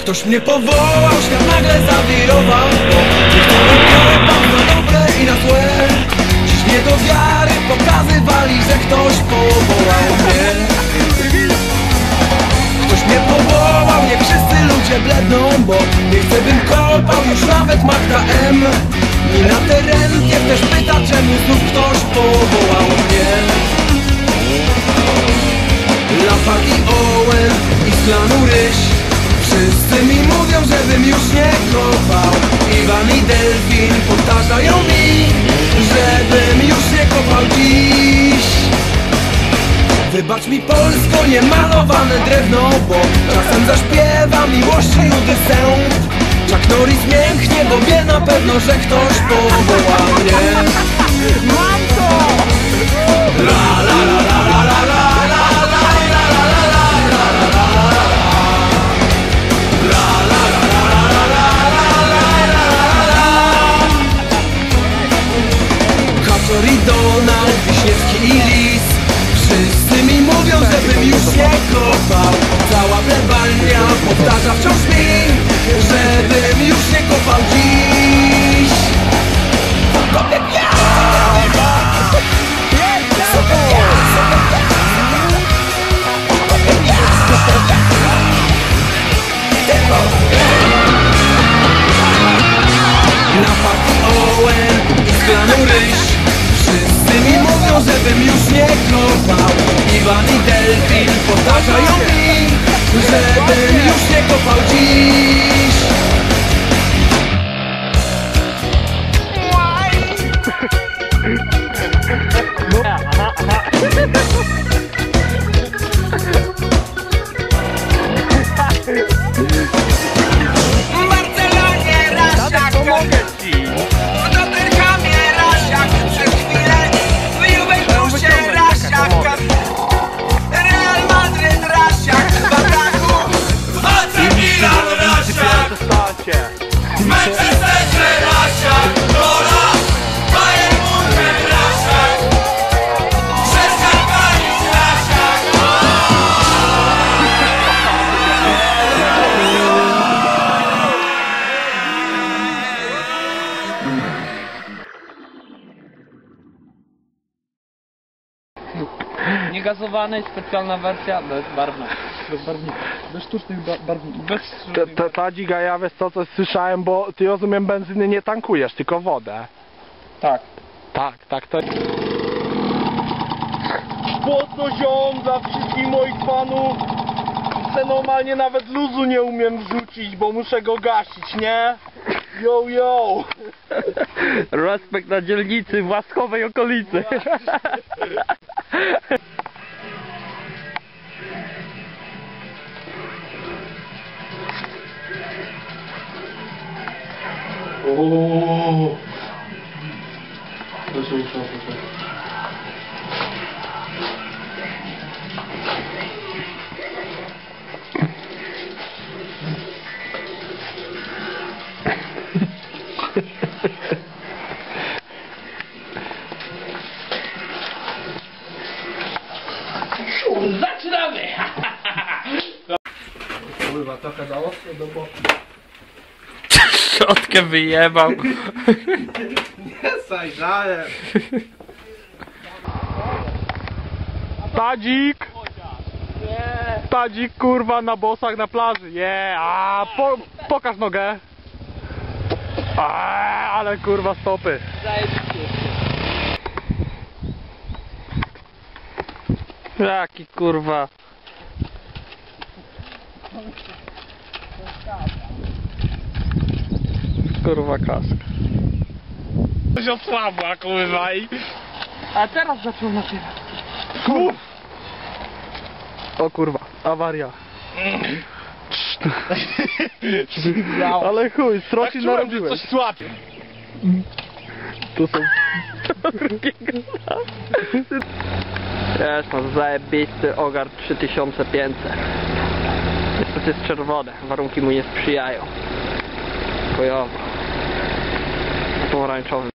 Ktoś mnie powołał, świat nagle zawirował, bo niektóre kopał na dobre i na złe. Dziś nie do wiary pokazywali, że ktoś powołał mnie. Ktoś mnie powołał, niech wszyscy ludzie bledną, bo nie chcę bym kopał już nawet Magda M. I na terenie też pyta, czemu znów ktoś powołał mnie. Lampard i Owen i z klanu Ryś, wszyscy mi mówią, żebym już nie kopał. Iwan i Delfin powtarzają mi, żebym już nie kopał dziś. Wybacz mi Polsko, niemalowane drewno, bo czasem zaśpiewa miłości Udyseunt. Chuck Norris mięknie, bo wie na pewno, że ktoś powołał mnie. Mam to! La la la la la la la la la la la la la la la. Kaczor i Donald, Wiśniewski i Lis, wszyscy mi mówią, żebym już nie kopał. Cała plebania powtarza wciąż mi, żebym już nie kopał dziś. Kopię ja! Lampard i Owen i z klanu Ryś, wszyscy mi mówią, żebym już nie kopał. Iwan i Delfin powtarzają mi, żebym już nie kopał dziś. W Barcelonie Rasiak, w Tottenhamie Rasiak, przez chwilę w Juventusie Rasiak, Real Madryt Rasiak, w ataku w AC Milan Rasiak, w Manchesterze Rasiak, Lola, Bayern Munchen Rasiak, przez Galvanis Rasiak. Niegazowany, specjalna wersja, bezbarwna. Bez sztucznych barwników. Tadzik, a ja wiesz co, coś słyszałem, bo ty, rozumiem, benzyny nie tankujesz, tylko wodę. Tak. Tak, to jest... Mocno ziom dla wszystkich moich fanów. Se normalnie nawet luzu nie umiem wrzucić, bo muszę go gasić, nie? Yo, yo! Respekt na dzielnicy w łaskowej okolicy. Ooo! Proszę. Zaczynamy! Kurwa, trochę za ostro do boku. Szczotkę wyjebał. Nie zajrzałem. Tadzik! Tadzik, kurwa, na bosach na plaży, pokaż nogę. Ale kurwa stopy. Jaki kurwa. Kurwa kask. Coś osłabła, kurwa, i... A teraz zaczął napierać. O kurwa, awaria. Ale chuj, stroci narobiłeś. Coś słabie. Tu są... Jest masz zajebisty ogar 3500. Niestety jest czerwone, warunki mu nie sprzyjają. Chujowo. Pomarańczowy.